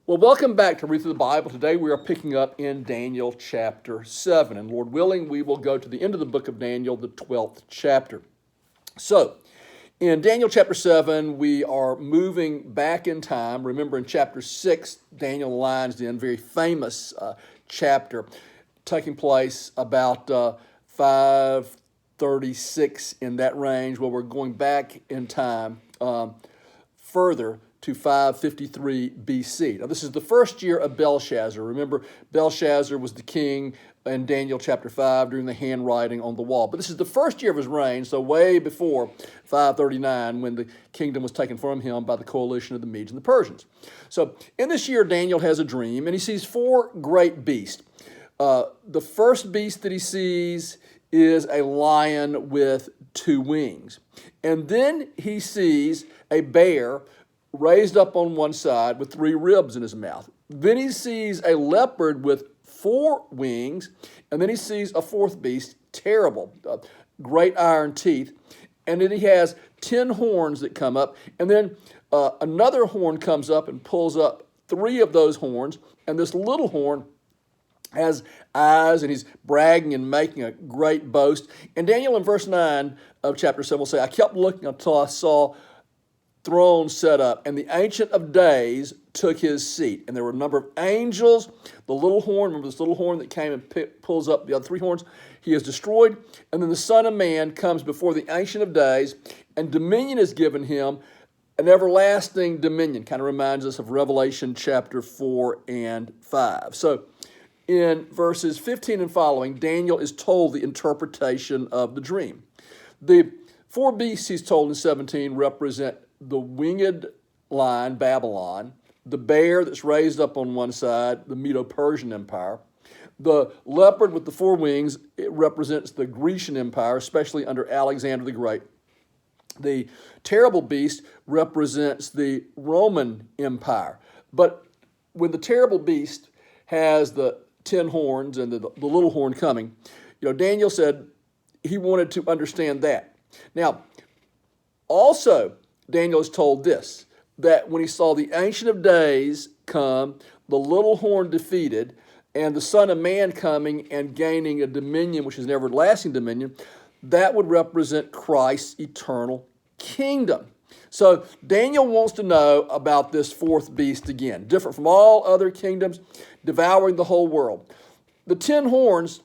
Well, welcome back to Read Through the Bible. Today we are picking up in Daniel chapter 7. And Lord willing, we will go to the end of the book of Daniel, the 12th chapter. So, in Daniel chapter 7, we are moving back in time. Remember in chapter 6, Daniel aligns in, very famous chapter, taking place about 536 in that range, where we're going back in time further to 553 BC. Now, this is the first year of Belshazzar. Remember, Belshazzar was the king in Daniel chapter 5 during the handwriting on the wall. But this is the first year of his reign, so way before 539, when the kingdom was taken from him by the coalition of the Medes and the Persians. So in this year, Daniel has a dream, and he sees four great beasts. The first beast that he sees is a lion with two wings. And then he sees a bear raised up on one side with three ribs in his mouth. Then he sees a leopard with four wings, and then he sees a fourth beast, terrible, great iron teeth, and then he has 10 horns that come up, and then another horn comes up and pulls up three of those horns, and this little horn has eyes, and he's bragging and making a great boast. And Daniel in verse 9 of chapter 7 will say, I kept looking until I saw throne set up, and the Ancient of Days took his seat. And there were a number of angels. The little horn, remember this little horn that came and pulls up the other three horns? He is destroyed. And then the Son of Man comes before the Ancient of Days, and dominion is given him, an everlasting dominion. Kind of reminds us of Revelation chapter 4 and 5. So in verses 15 and following, Daniel is told the interpretation of the dream. The four beasts he's told in 17 represent the winged lion, Babylon, the bear that's raised up on one side, the Medo-Persian Empire. The leopard with the four wings, it represents the Grecian Empire, especially under Alexander the Great. The terrible beast represents the Roman Empire. But when the terrible beast has the 10 horns and the little horn coming, Daniel said he wanted to understand that. Now, also, Daniel is told this, that when he saw the Ancient of Days come, the little horn defeated, and the Son of Man coming and gaining a dominion, which is an everlasting dominion, that would represent Christ's eternal kingdom. So Daniel wants to know about this fourth beast again, different from all other kingdoms, devouring the whole world. The 10 horns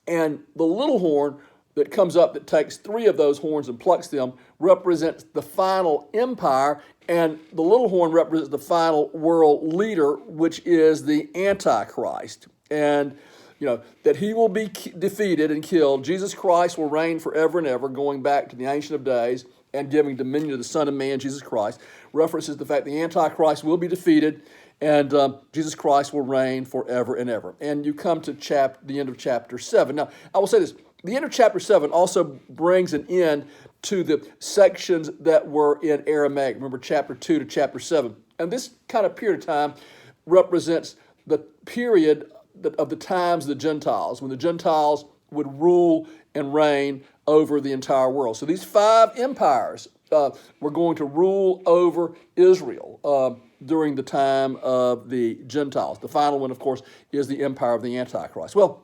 and the little horn that comes up that takes three of those horns and plucks them represents the final empire, and the little horn represents the final world leader, which is the Antichrist. And, that he will be defeated and killed. Jesus Christ will reign forever and ever, going back to the Ancient of Days and giving dominion to the Son of Man, Jesus Christ. References the fact the Antichrist will be defeated, and Jesus Christ will reign forever and ever. And you come to the end of chapter 7. Now, I will say this. The end of chapter 7 also brings an end to the sections that were in Aramaic. Remember chapter 2 to chapter 7. And this kind of period of time represents the period of the times of the Gentiles, when the Gentiles would rule and reign over the entire world. So these five empires were going to rule over Israel during the time of the Gentiles. The final one, of course, is the empire of the Antichrist. Well,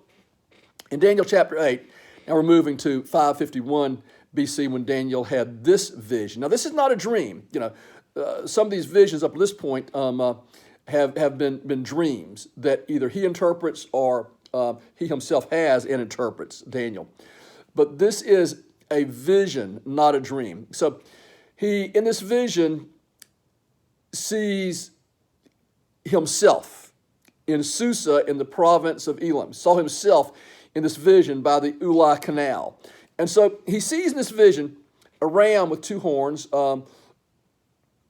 in Daniel chapter 8, now we're moving to 551 BC when Daniel had this vision. Now, this is not a dream. Some of these visions up to this point have been dreams that either he interprets or he himself has and interprets, Daniel. But this is a vision, not a dream. So he, in this vision, sees himself in Susa in the province of Elam, saw himself in this vision by the Ula Canal. And so he sees in this vision a ram with two horns.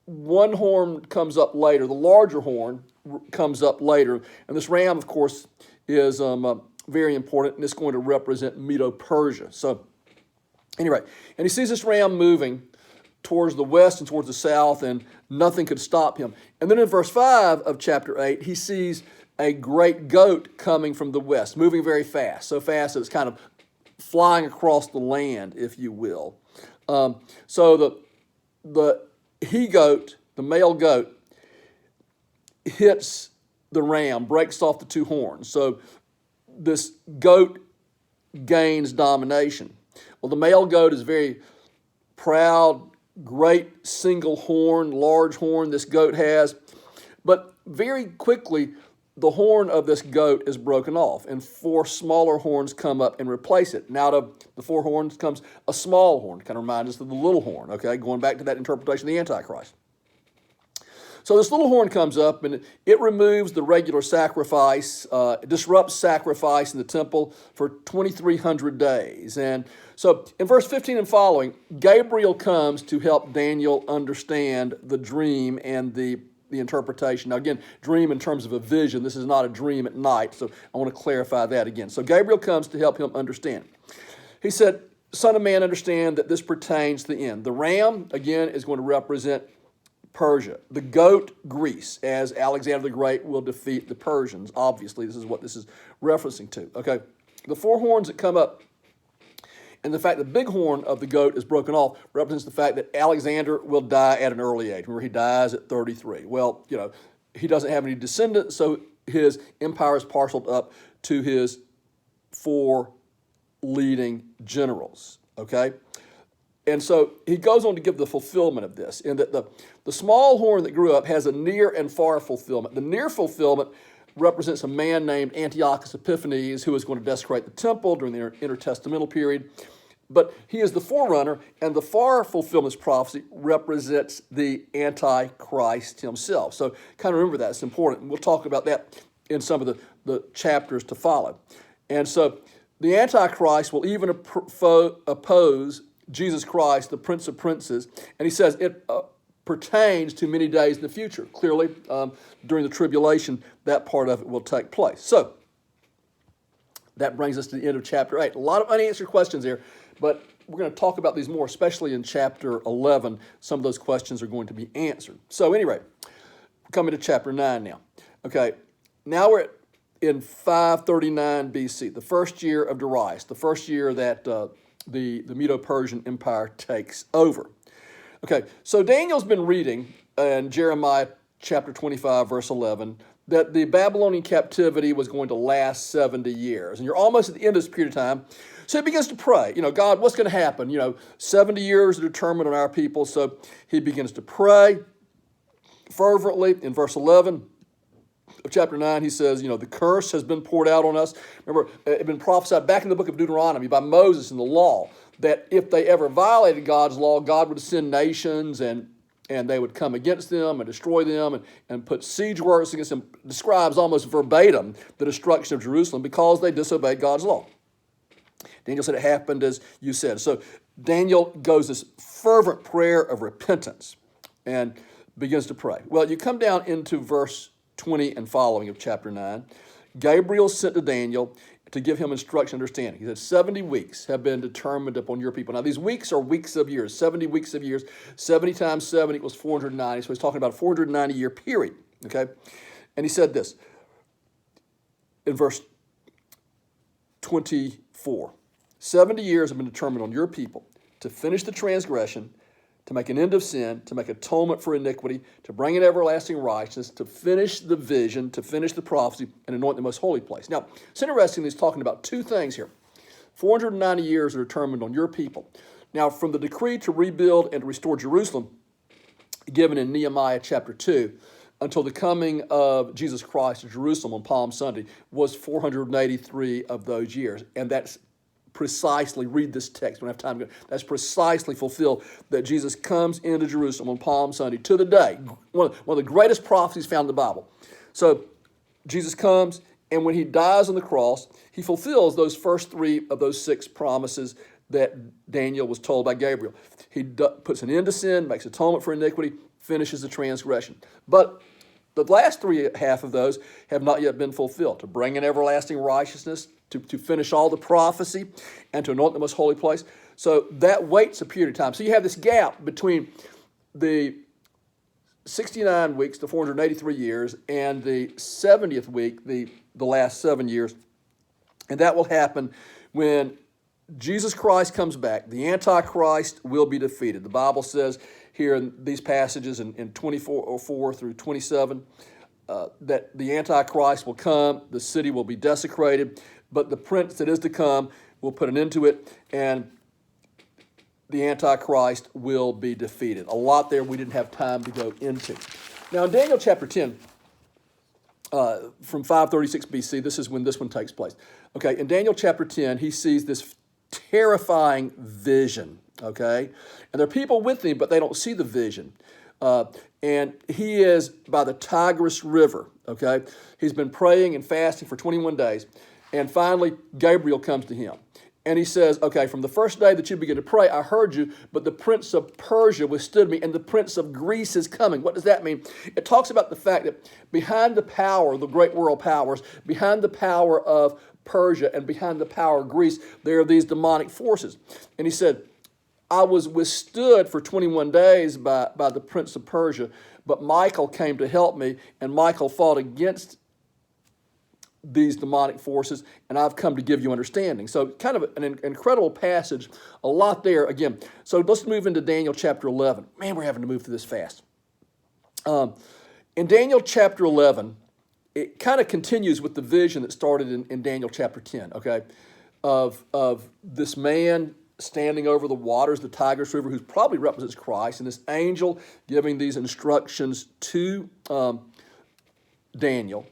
One horn comes up later. The larger horn comes up later. And this ram, of course, is very important, and it's going to represent Medo-Persia. So anyway, and he sees this ram moving towards the west and towards the south, and nothing could stop him. And then in verse 5 of chapter 8, he sees a great goat coming from the west, moving very fast, so fast that it's kind of flying across the land, if you will. So the he-goat, the male goat, hits the ram, breaks off the two horns. So this goat gains domination. Well, the male goat is very proud, great single horn, large horn this goat has. But very quickly, the horn of this goat is broken off, and four smaller horns come up and replace it. And out of the four horns comes a small horn, kind of reminds us of the little horn, okay, going back to that interpretation of the Antichrist. So this little horn comes up, and it removes the regular sacrifice, it disrupts sacrifice in the temple for 2,300 days. And so in verse 15 and following, Gabriel comes to help Daniel understand the dream and the interpretation. Now again, dream in terms of a vision. This is not a dream at night, so I want to clarify that again. So Gabriel comes to help him understand. He said, "Son of man, understand that this pertains to the end." The ram, again, is going to represent Persia. The goat, Greece, as Alexander the Great will defeat the Persians. Obviously, this is what this is referencing to. Okay, the four horns that come up, and the fact that the big horn of the goat is broken off represents the fact that Alexander will die at an early age. Remember, he dies at 33. Well, he doesn't have any descendants, so his empire is parceled up to his four leading generals. Okay? And so he goes on to give the fulfillment of this, in that the small horn that grew up has a near and far fulfillment. The near fulfillment represents a man named Antiochus Epiphanes who is going to desecrate the temple during the intertestamental period. But he is the forerunner, and the far fulfillment prophecy represents the Antichrist himself. So kind of remember that. It's important. We'll talk about that in some of the chapters to follow. And so the Antichrist will even oppose Jesus Christ, the Prince of Princes, and he says it pertains to many days in the future. Clearly, during the tribulation, that part of it will take place. So, that brings us to the end of chapter 8. A lot of unanswered questions here, but we're going to talk about these more, especially in chapter 11. Some of those questions are going to be answered. So, anyway, we're coming to chapter 9 now. Okay, now we're in 539 BC, the first year of Darius, the first year that the Medo-Persian Empire takes over. Okay, so Daniel's been reading in Jeremiah chapter 25, verse 11, that the Babylonian captivity was going to last 70 years. And you're almost at the end of this period of time. So he begins to pray, God, what's going to happen? 70 years are determined on our people. So he begins to pray fervently. In verse 11 of chapter 9, he says, the curse has been poured out on us. Remember, it had been prophesied back in the book of Deuteronomy by Moses in the law that if they ever violated God's law, God would send nations and they would come against them and destroy them and put siege works against them. It describes almost verbatim the destruction of Jerusalem because they disobeyed God's law. Daniel said it happened as you said. So Daniel goes this fervent prayer of repentance and begins to pray. Well, you come down into verse 20 and following of chapter 9. Gabriel sent to Daniel to give him instruction and understanding. He said, 70 weeks have been determined upon your people. Now, these weeks are weeks of years, 70 weeks of years. 70 times 7 equals 490. So he's talking about a 490-year period, okay? And he said this in verse 24. 70 years have been determined on your people to finish the transgression, to make an end of sin, to make atonement for iniquity, to bring in everlasting righteousness, to finish the vision, to finish the prophecy, and anoint the most holy place. Now, it's interesting he's talking about two things here. 490 years are determined on your people. Now, from the decree to rebuild and to restore Jerusalem, given in Nehemiah chapter 2, until the coming of Jesus Christ to Jerusalem on Palm Sunday, was 483 of those years. And that's precisely, read this text, we don't have time to go, that's precisely fulfilled, that Jesus comes into Jerusalem on Palm Sunday to the day. One of the greatest prophecies found in the Bible. So Jesus comes, and when he dies on the cross, he fulfills those first three of those 6 promises that Daniel was told by Gabriel. He puts an end to sin, makes atonement for iniquity, finishes the transgression. But the last half of those have not yet been fulfilled. To bring in everlasting righteousness, to finish all the prophecy, and to anoint the most holy place. So that waits a period of time. So you have this gap between the 69 weeks, the 483 years, and the 70th week, the last 7 years. And that will happen when Jesus Christ comes back. The Antichrist will be defeated. The Bible says here in these passages in 24:4 through 27, that the Antichrist will come, the city will be desecrated, but the prince that is to come will put an end to it, and the Antichrist will be defeated. A lot there we didn't have time to go into. Now in Daniel chapter 10, from 536 BC, this is when this one takes place. Okay, in Daniel chapter 10, he sees this terrifying vision, okay? And there are people with him, but they don't see the vision. And he is by the Tigris River, okay? He's been praying and fasting for 21 days. And finally, Gabriel comes to him. And he says, okay, from the first day that you begin to pray, I heard you, but the prince of Persia withstood me, and the prince of Greece is coming. What does that mean? It talks about the fact that behind the power, the great world powers, behind the power of Persia and behind the power of Greece, there are these demonic forces. And he said, I was withstood for 21 days by the prince of Persia, but Michael came to help me, and Michael fought against these demonic forces, and I've come to give you understanding. So kind of an incredible passage, a lot there again. So let's move into Daniel chapter 11. Man, we're having to move through this fast. In Daniel chapter 11, it kind of continues with the vision that started in Daniel chapter 10, okay, of this man standing over the waters, the Tigris River, who probably represents Christ, and this angel giving these instructions to Daniel.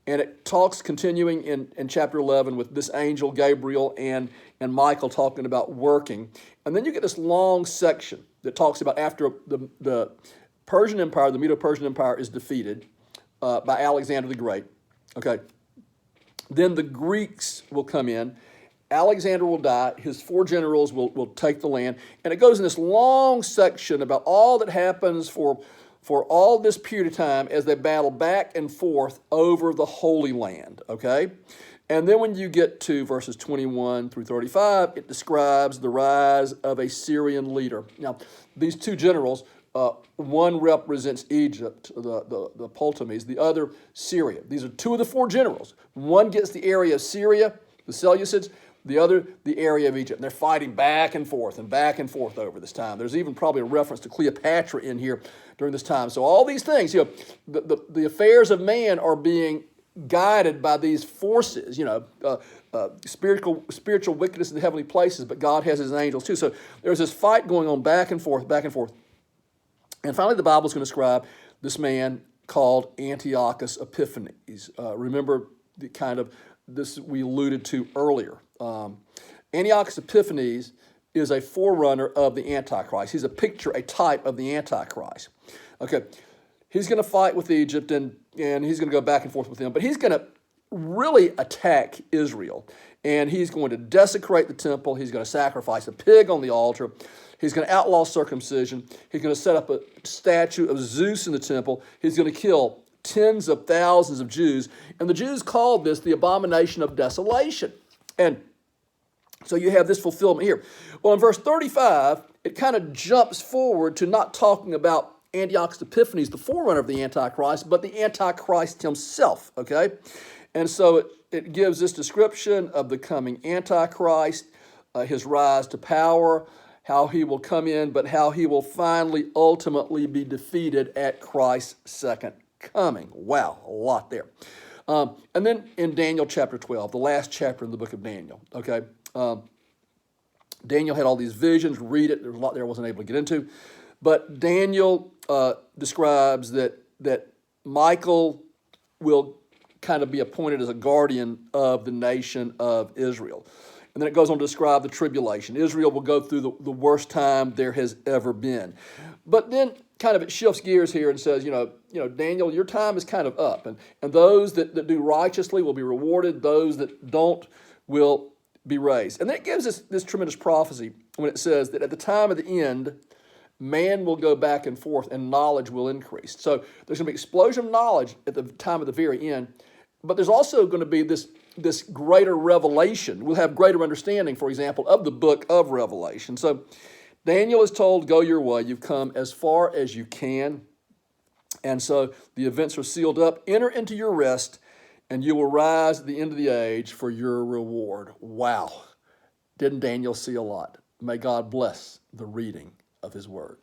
And it talks, continuing in chapter 11, with this angel, Gabriel, and Michael talking about working. And then you get this long section that talks about after the Persian Empire, the Medo-Persian Empire is defeated by Alexander the Great. Okay. Then the Greeks will come in. Alexander will die. His 4 generals will take the land. And it goes in this long section about all that happens for all this period of time as they battle back and forth over the Holy Land, okay? And then when you get to verses 21 through 35, it describes the rise of a Syrian leader. Now, these 2 generals, one represents Egypt, the Ptolemies, the other Syria. These are 2 of the 4 generals. One gets the area of Syria, the Seleucids, the other, the area of Egypt. And they're fighting back and forth over this time. There's even probably a reference to Cleopatra in here during this time. So all these things, the affairs of man are being guided by these forces, spiritual wickedness in the heavenly places, but God has his angels too. So there's this fight going on back and forth. And finally, the Bible is going to describe this man called Antiochus Epiphanes. Remember the kind of this we alluded to earlier. Antiochus Epiphanes is a forerunner of the Antichrist. He's a picture, a type of the Antichrist. Okay, he's going to fight with Egypt, and he's going to go back and forth with them, but he's going to really attack Israel, and he's going to desecrate the temple. He's going to sacrifice a pig on the altar. He's going to outlaw circumcision. He's going to set up a statue of Zeus in the temple. He's going to kill tens of thousands of Jews, and the Jews called this the abomination of desolation. And so you have this fulfillment here. Well, in verse 35, it kind of jumps forward to not talking about Antiochus Epiphanes, the forerunner of the Antichrist, but the Antichrist himself, okay? And so it gives this description of the coming Antichrist, his rise to power, how he will come in, but how he will finally, ultimately be defeated at Christ's second coming. Wow, a lot there. And then in Daniel chapter 12, the last chapter in the book of Daniel, okay? Daniel had all these visions. Read it. There's a lot there I wasn't able to get into. But Daniel describes that Michael will kind of be appointed as a guardian of the nation of Israel. And then it goes on to describe the tribulation. Israel will go through the worst time there has ever been. But then kind of it shifts gears here and says, Daniel, your time is kind of up. And those that do righteously will be rewarded. Those that don't will be raised. And then it gives us this tremendous prophecy when it says that at the time of the end, man will go back and forth and knowledge will increase. So there's going to be explosion of knowledge at the time of the very end. But there's also going to be this greater revelation. We'll have greater understanding, for example, of the book of Revelation. So Daniel is told, go your way. You've come as far as you can. And so the events are sealed up. Enter into your rest, and you will rise at the end of the age for your reward. Wow. Didn't Daniel see a lot? May God bless the reading of his word.